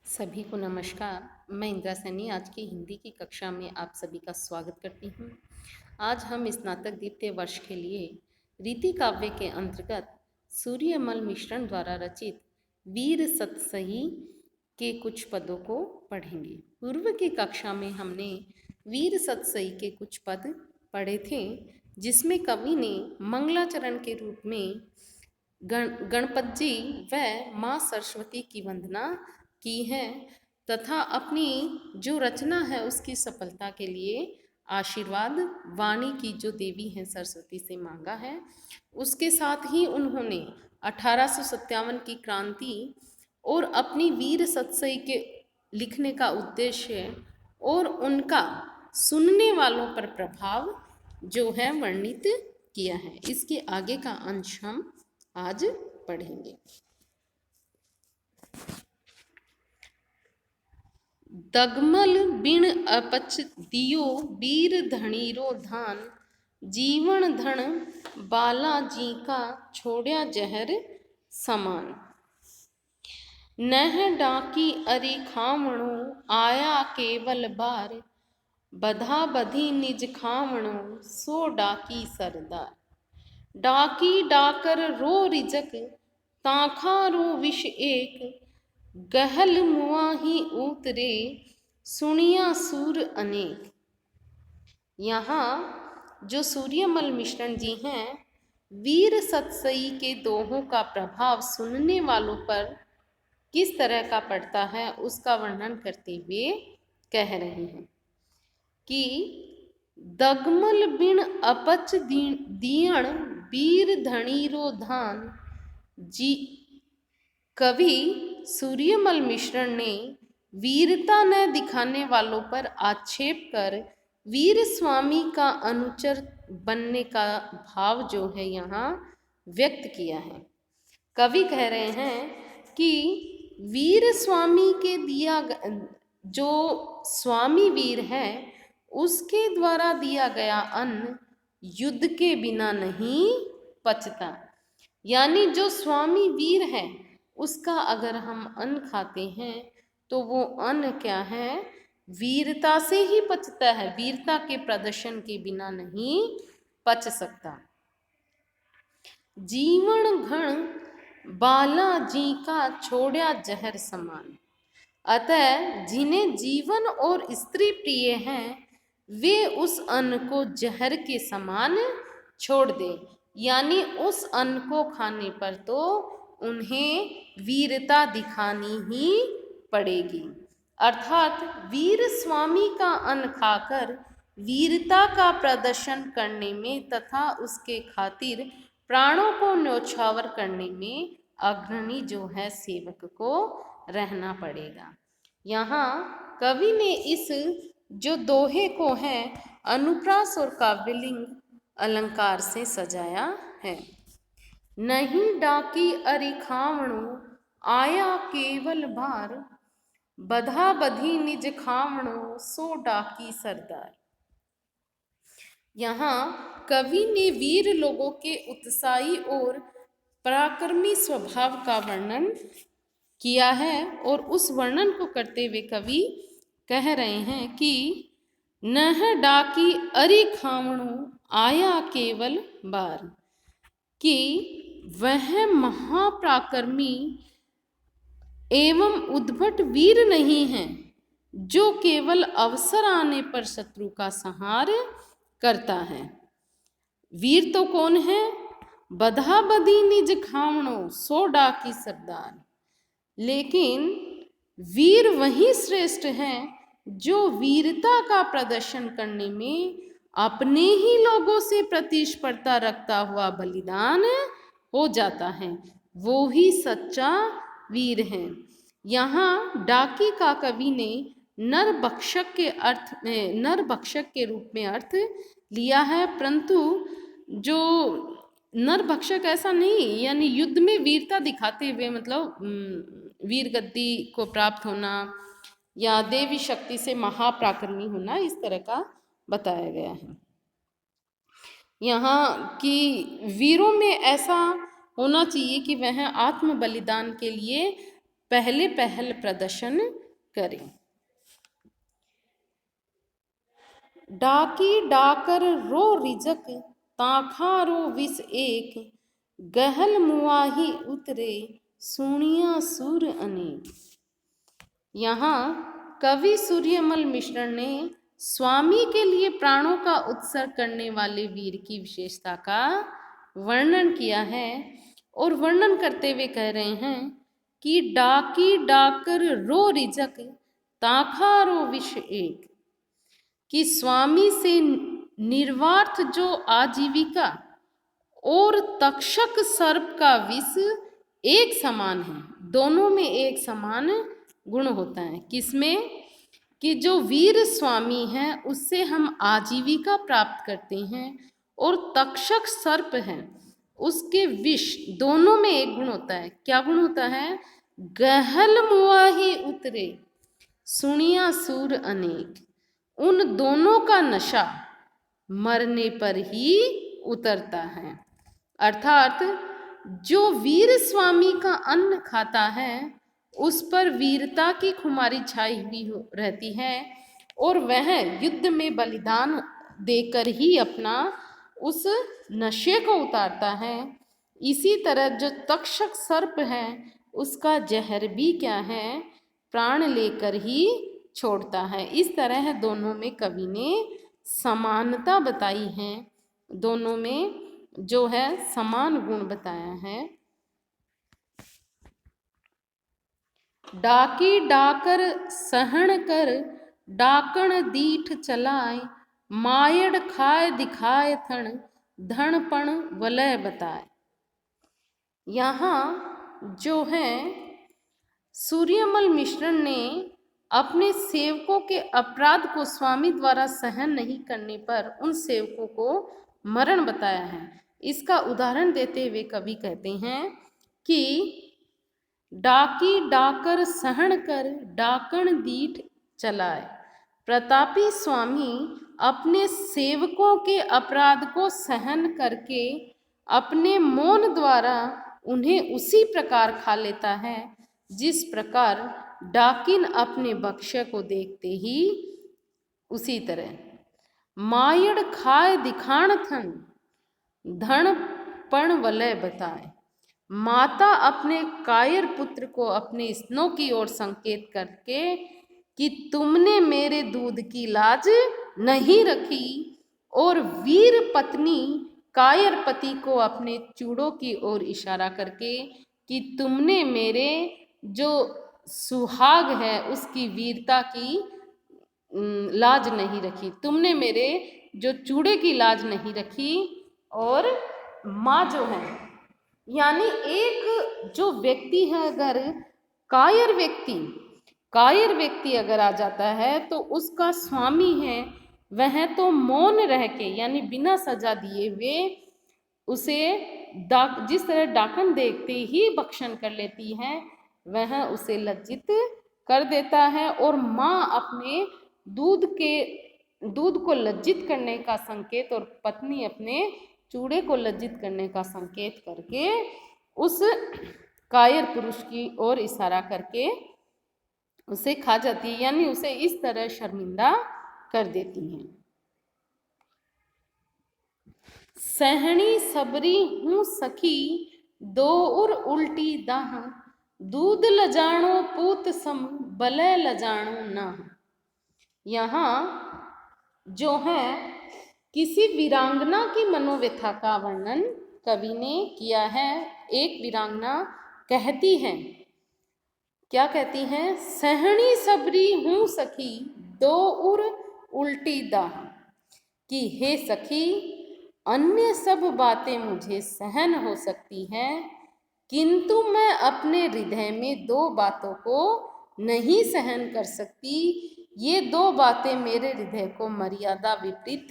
सभी को नमस्कार। मैं इंदिरा सैनी आज की हिंदी की कक्षा में आप सभी का स्वागत करती हूँ। आज हम स्नातक द्वितीय वर्ष के लिए रीति काव्य के अंतर्गत सूर्यमल मिश्रण द्वारा रचित वीर सतसही के कुछ पदों को पढ़ेंगे। पूर्व की कक्षा में हमने वीर सतसही के कुछ पद पढ़े थे, जिसमें कवि ने मंगलाचरण के रूप में गणपत जी व माँ सरस्वती की वंदना की है तथा अपनी जो रचना है उसकी सफलता के लिए आशीर्वाद वाणी की जो देवी हैं सरस्वती से मांगा है। उसके साथ ही उन्होंने 1857 की क्रांति और अपनी वीर सतसई के लिखने का उद्देश्य और उनका सुनने वालों पर प्रभाव जो है वर्णित किया है। इसके आगे का अंश हम आज पढ़ेंगे। दगमल बिन अपच दियो वीर धणीरो धान, जीवन धन बाला जी का छोड़या जहर समान। नह डाकी अरि खावणो आया केवल बार, बधा बधी निज खावणो सो डाकी सरदार। डाकी डाकर रो रिजक ताखा रो विष एक, गहल मुआ ही उतरे सुनिया सूर अनेक। यहाँ जो सूर्यमल मिश्रण जी हैं, वीर सतसई के दोहों का प्रभाव सुनने वालों पर किस तरह का पड़ता है उसका वर्णन करते हुए कह रहे हैं कि दगमल बिन अपच दियण वीर धणीरो धान। जी कवि सूर्यमल मिश्रण ने वीरता न दिखाने वालों पर आक्षेप कर वीर स्वामी का अनुचर बनने का भाव जो है यहाँ व्यक्त किया है। कवि कह रहे हैं कि वीर स्वामी के दिया जो स्वामी वीर है उसके द्वारा दिया गया अन्न युद्ध के बिना नहीं पचता। यानी जो स्वामी वीर है उसका अगर हम अन्न खाते हैं तो वो अन्न क्या है, वीरता से ही पचता है, वीरता के प्रदर्शन के बिना नहीं पच सकता। जीवन घन बाला जी का छोड़या जहर समान। अतः जिन्हें जीवन और स्त्री प्रिय हैं वे उस अन्न को जहर के समान छोड़ दें। यानी उस अन्न को खाने पर तो उन्हें वीरता दिखानी ही पड़ेगी। अर्थात वीर स्वामी का अन्न खाकर वीरता का प्रदर्शन करने में तथा उसके खातिर प्राणों को न्योछावर करने में अग्रणी जो है सेवक को रहना पड़ेगा। यहाँ कवि ने इस जो दोहे को है अनुप्रास और काव्यलिंग अलंकार से सजाया है। नहीं डाकी अरि खावणो आया केवल भार, बधा बधी निज खावणो सो डाकी सरदार। यहाँ कवि ने वीर लोगों के उत्साही और पराक्रमी स्वभाव का वर्णन किया है और उस वर्णन को करते हुए कवि कह रहे हैं कि नह डाकी अरि खावणो आया केवल बार, कि वह महापराक्रमी एवं उद्भट वीर नहीं है जो केवल अवसर आने पर शत्रु का संहार करता है। वीर तो कौन है, बधा बधी निज खावणो सो डाकी सरदार। लेकिन वीर वही श्रेष्ठ हैं जो वीरता का प्रदर्शन करने में अपने ही लोगों से प्रतिस्पर्धा रखता हुआ बलिदान हो जाता है, वो ही सच्चा वीर है। यहाँ डाकी का कवि ने नर भक्षक के अर्थ में नर भक्षक के रूप में अर्थ लिया है, परंतु जो नर भक्षक ऐसा नहीं, यानी युद्ध में वीरता दिखाते हुए मतलब वीर गद्दी को प्राप्त होना या देवी शक्ति से महापराक्रमी होना, इस तरह का बताया गया है। यहाँ कि वीरों में ऐसा होना चाहिए कि वह आत्म बलिदान के लिए पहले पहल प्रदर्शन करे। डाकी डाकर रो रिजक, ताखा रो विष एक, गहल मुआही उतरे, सुनिया सुर अनेक। यहाँ कवि सूर्यमल मिश्र ने स्वामी के लिए प्राणों का उत्सर्ग करने वाले वीर की विशेषता का वर्णन किया है और वर्णन करते हुए कह रहे हैं कि डाकी डाकर रो रिजक, ताखा रो विष एक, कि स्वामी से निर्वार्थ जो आजीविका और तक्षक सर्प का विष एक समान है। दोनों में एक समान गुण होता है। किसमें? कि जो वीर स्वामी है उससे हम आजीविका प्राप्त करते हैं और तक्षक सर्प है उसके विष, दोनों में एक गुण होता है। क्या गुण होता है? गहल मुआही उतरे, सुनिया सूर अनेक। उन दोनों का नशा मरने पर ही उतरता है। अर्थात जो वीर स्वामी का अन्न खाता है उस पर वीरता की खुमारी छाई हुई रहती है और वह युद्ध में बलिदान देकर ही अपना उस नशे को उतारता है। इसी तरह जो तक्षक सर्प है उसका जहर भी क्या है? प्राण लेकर ही छोड़ता है। इस तरह दोनों में कवि ने समानता बताई है, दोनों में जो है समान गुण बताया है। डाकी डाकर सहन कर, डाकण दीठ चलाए, मायड़ खाए दिखाए थण, धनपण वलय बताए। यहाँ जो है सूर्यमल मिश्र ने अपने सेवकों के अपराध को स्वामी द्वारा सहन नहीं करने पर उन सेवकों को मरण बताया है। इसका उदाहरण देते हुए कवि कहते हैं कि डाकी डाकर सहन कर, डाकण दीठ चलाए। प्रतापी स्वामी अपने सेवकों के अपराध को सहन करके अपने मौन द्वारा उन्हें उसी प्रकार खा लेता है जिस प्रकार डाकिन अपने बक्ष्य को देखते ही उसी तरह। मायड़ खाए दिखाण थन, धन पण वलय बताए। माता अपने कायर पुत्र को अपने स्तनों की ओर संकेत करके कि तुमने मेरे दूध की लाज नहीं रखी, और वीर पत्नी कायर पति को अपने चूड़ों की ओर इशारा करके कि तुमने मेरे जो सुहाग है उसकी वीरता की लाज नहीं रखी, तुमने मेरे जो चूड़े की लाज नहीं रखी। और माँ जो है, यानी एक जो व्यक्ति है अगर कायर व्यक्ति अगर आ जाता है तो उसका स्वामी है वह तो मौन रह के यानी बिना सजा दिए हुए उसे जिस तरह डाकन देखते ही भक्षण कर लेती है वह उसे लज्जित कर देता है। और माँ अपने दूध को लज्जित करने का संकेत और पत्नी अपने चूड़े को लज्जित करने का संकेत करके उस कायर पुरुष की ओर इशारा करके उसे खा जाती है, यानी उसे इस तरह शर्मिंदा कर देती हैं। सहनी सबरी हूँ सखी, दो उर उल्टी दाह, दूध लजाणो पूत सम, बलय लजाणो ना। यहाँ जो है किसी वीरांगना की मनोव्यथा का वर्णन कवि ने किया है। एक वीरांगना कहती है, क्या कहती है? सहनी सबरी हूँ सखी, दो उर उल्टी दाह, कि हे सखी अन्य सब बातें मुझे सहन हो सकती हैं किंतु मैं अपने हृदय में दो बातों को नहीं सहन कर सकती। ये दो बातें मेरे हृदय को मर्यादा विपरीत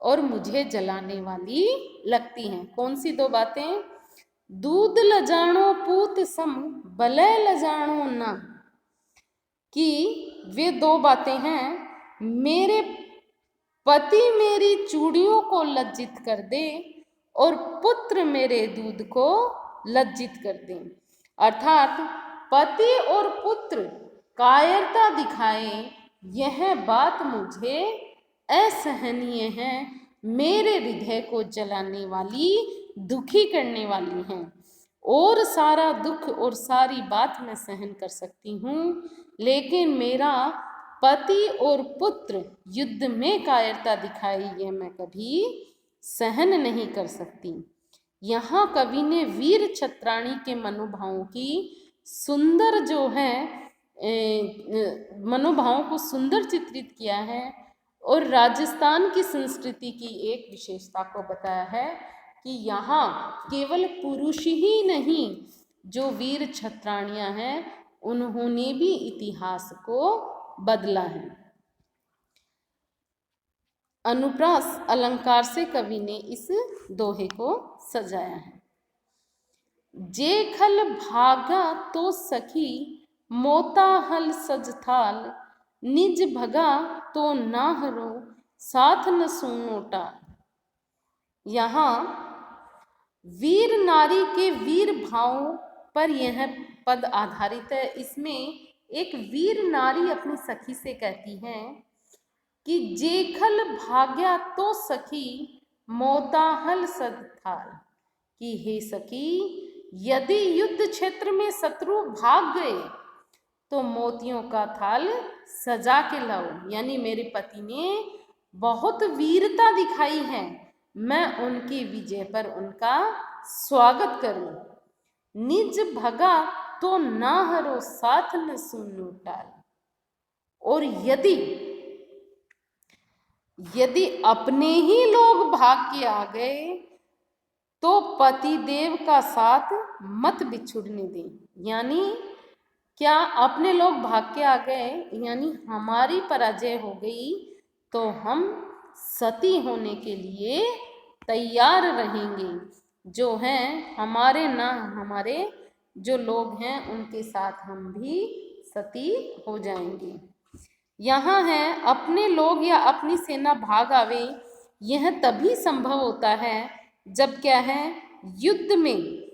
और मुझे जलाने वाली लगती हैं। कौन सी दो बातें? दूध लजाणो पूत सम, बलय लजाणो ना, कि वे दो बातें हैं, मेरे पति मेरी चूड़ियों को लज्जित कर दे और पुत्र मेरे दूध को लज्जित कर दे। अर्थात पति और पुत्र कायरता दिखाए, यह बात मुझे असहनीय है, मेरे हृदय को जलाने वाली, दुखी करने वाली है। और सारा दुख और सारी बात मैं सहन कर सकती हूँ, लेकिन मेरा पति और पुत्र युद्ध में कायरता दिखाई, ये मैं कभी सहन नहीं कर सकती। यहाँ कवि ने वीर छत्राणी के मनोभावों की सुंदर जो है मनोभावों को सुंदर चित्रित किया है और राजस्थान की संस्कृति की एक विशेषता को बताया है कि यहाँ केवल पुरुष ही नहीं, जो वीर छत्राणियाँ हैं उन्होंने भी इतिहास को बदला है। अनुप्रास अलंकार से कवि ने इस दोहे को सजाया है। जेखल भागा तो सखी, मोता हल सज थाल, निज भगा तो नाहरो, साथ न सुनो टाल। यहाँ वीर नारी के वीर भावों पर यह पद आधारित है। इसमें एक वीर नारी अपनी सखी से कहती है कि जेखल भाग्या तो सखी, मोताहल सद थाल, कि हे सखी, यदि युद्ध क्षेत्र में शत्रु भाग गए तो मोतियों का थाल सजा के लाओ। यानी मेरे पति ने बहुत वीरता दिखाई है, मैं उनकी विजय पर उनका स्वागत करूं। निज भगा तो ना हरो, साथ न सुनो टाल। और यदि अपने ही लोग भाग के आ गए तो पति देव का साथ मत बिछुड़ने दें। यानी क्या अपने लोग भाग के आ गए, यानी हमारी पराजय हो गई, तो हम सती होने के लिए तैयार रहेंगे। जो हैं हमारे हमारे जो लोग हैं उनके साथ हम भी सती हो जाएंगे। यहाँ है अपने लोग या अपनी सेना भाग आवे, यह तभी संभव होता है जब क्या है, युद्ध में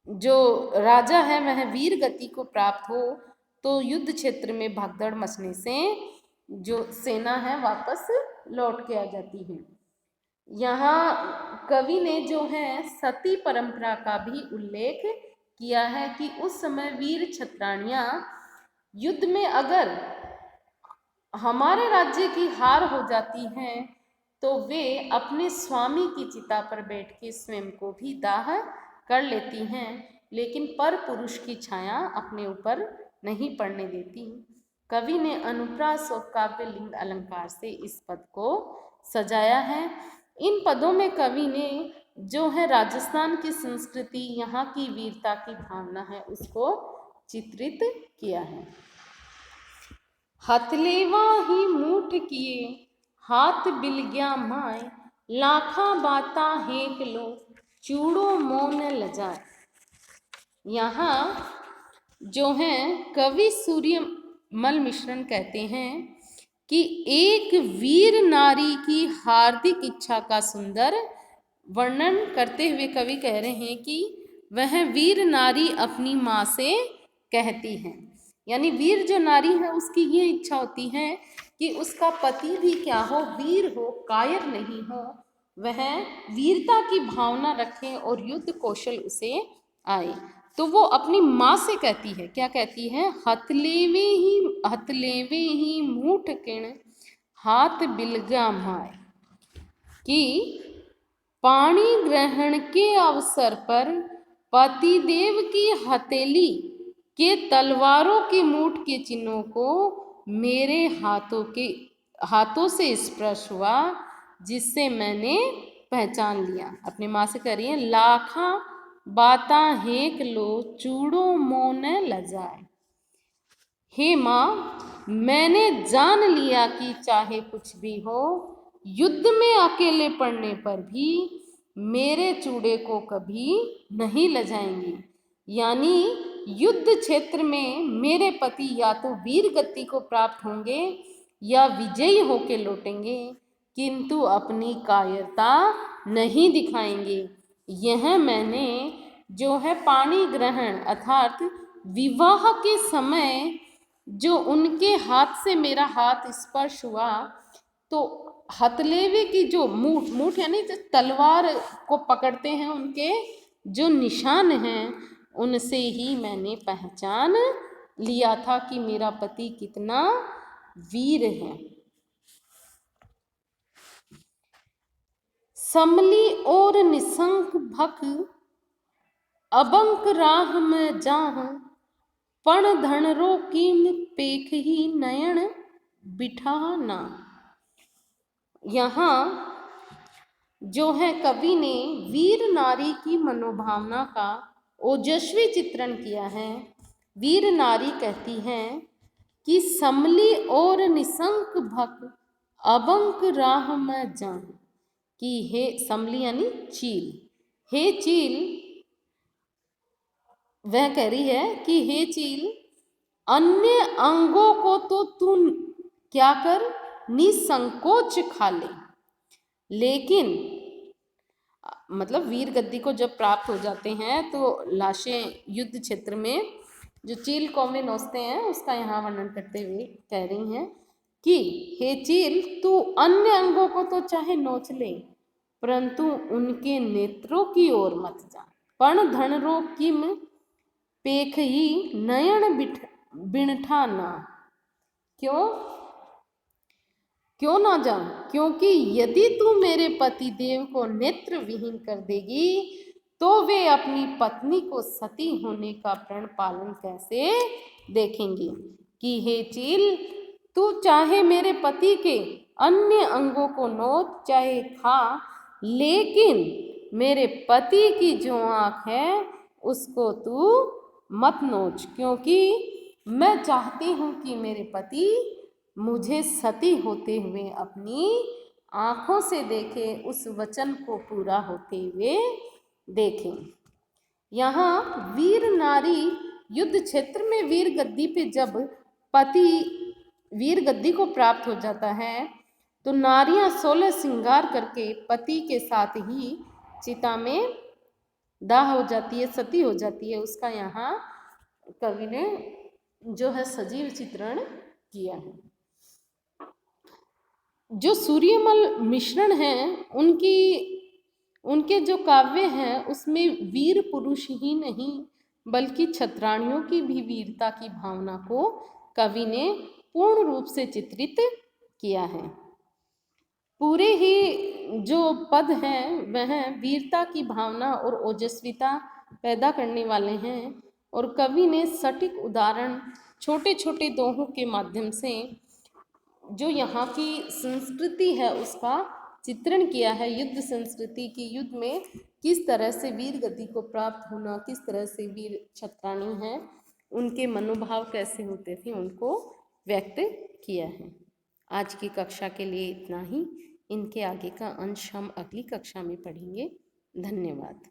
जो राजा है वह वीर गति को प्राप्त हो, तो युद्ध क्षेत्र में भगदड़ मचने से जो सेना है वापस लौट के आ जाती है। यहाँ कवि ने जो है सती परंपरा का भी उल्लेख किया है कि उस समय वीर छत्राणियाँ युद्ध में अगर हमारे राज्य की हार हो जाती हैं तो वे अपने स्वामी की चिता पर बैठ के स्वयं को भी दाह कर लेती हैं, लेकिन पर पुरुष की छाया अपने ऊपर नहीं पड़ने देती। कवि ने अनुप्रास और काव्यलिंग अलंकार से इस पद को सजाया है। इन पदों में कवि ने जो है राजस्थान की संस्कृति, यहाँ की वीरता की भावना है, उसको चित्रित किया है। हथलेवा ही मूठ किए, हाथ बिल गया माय, लाखा बाता हेक लो, चूड़ो मोन लजाए। यहाँ जो है कवि सूर्यमल मिश्रण कहते हैं कि एक वीर नारी की हार्दिक इच्छा का सुंदर वर्णन करते हुए कवि कह रहे हैं कि वह वीर नारी अपनी माँ से कहती है। यानी वीर जो नारी है उसकी ये इच्छा होती है कि उसका पति भी क्या हो, वीर हो, कायर नहीं हो, वह वीरता की भावना रखे और युद्ध कौशल उसे आए। तो वो अपनी माँ से कहती है, क्या कहती है, हथलेवे ही मूठ किण, हाथ बिलगा माय, कि पाणी ग्रहण के अवसर पर पतिदेव की हथेली के तलवारों के मूठ के चिन्हों को मेरे हाथों से स्पर्श हुआ, जिससे मैंने पहचान लिया। अपनी माँ से कह रही है, लाखा बाता हेक लो, चूड़ो मोन लजाए। हे माँ, मैंने जान लिया कि चाहे कुछ भी हो, युद्ध में अकेले पड़ने पर भी मेरे चूड़े को कभी नहीं लजाएंगे। यानी युद्ध क्षेत्र में मेरे पति या तो वीर गति को प्राप्त होंगे या विजयी होके लौटेंगे, किंतु अपनी कायरता नहीं दिखाएंगे। यह मैंने जो है पाणी ग्रहण अर्थात विवाह के समय जो उनके हाथ से मेरा हाथ स्पर्श हुआ तो हथलेवे की जो मूठ यानी जो तलवार को पकड़ते हैं उनके जो निशान हैं उनसे ही मैंने पहचान लिया था कि मेरा पति कितना वीर है। समली और निशंक भक अबंक राह में जाह पण धनरो कीम पेख ही नयन बिठाना। यहाँ जो है कवि ने वीर नारी की मनोभावना का ओजस्वी चित्रण किया है। वीर नारी कहती है कि समली और निशंक भक अबंक राह में जाह, कि हे समली यानी चील, हे चील, वह कह रही है कि हे चील अन्य अंगों को तो तू क्या कर निसंकोच खा ले, लेकिन मतलब वीर गद्दी को जब प्राप्त हो जाते हैं तो लाशें युद्ध क्षेत्र में जो चील कौमें नोचते हैं उसका यहाँ वर्णन करते हुए कह रही हैं कि हे चील तू अन्य अंगों को तो चाहे नोच ले परंतु उनके नेत्रों की ओर मत जा। पण धनरो किम पेख ही नयन बिणठा ना, क्यों ना जाऊं, क्योंकि यदि तू मेरे पति देव को नेत्र विहीन कर देगी तो वे अपनी पत्नी को सती होने का प्रण पालन कैसे देखेंगी। कि हे चील तू चाहे मेरे पति के अन्य अंगों को नोच चाहे खा, लेकिन मेरे पति की जो आँख है उसको तू मत नोच, क्योंकि मैं चाहती हूँ कि मेरे पति मुझे सती होते हुए अपनी आँखों से देखे, उस वचन को पूरा होते हुए देखें। यहाँ वीर नारी युद्ध क्षेत्र में वीर गद्दी पे जब पति वीर गद्दी को प्राप्त हो जाता है तो नारियां 16 श्रृंगार करके पति के साथ ही चिता में दाह हो जाती है, सती हो जाती है। उसका यहाँ कवि ने जो है सजीव चित्रण किया है। जो सूर्यमल मिश्रण हैं उनके जो काव्य हैं उसमें वीर पुरुष ही नहीं बल्कि छत्राणियों की भी वीरता की भावना को कवि ने पूर्ण रूप से चित्रित किया है। पूरे ही जो पद हैं वह वीरता की भावना और ओजस्विता पैदा करने वाले हैं और कवि ने सटीक उदाहरण छोटे छोटे दोहों के माध्यम से जो यहाँ की संस्कृति है उसका चित्रण किया है। युद्ध संस्कृति की युद्ध में किस तरह से वीर गति को प्राप्त होना, किस तरह से वीर छत्राणी हैं, उनके मनोभाव कैसे होते थे, उनको व्यक्त किया है। आज की कक्षा के लिए इतना ही। इनके आगे का अंश हम अगली कक्षा में पढ़ेंगे। धन्यवाद।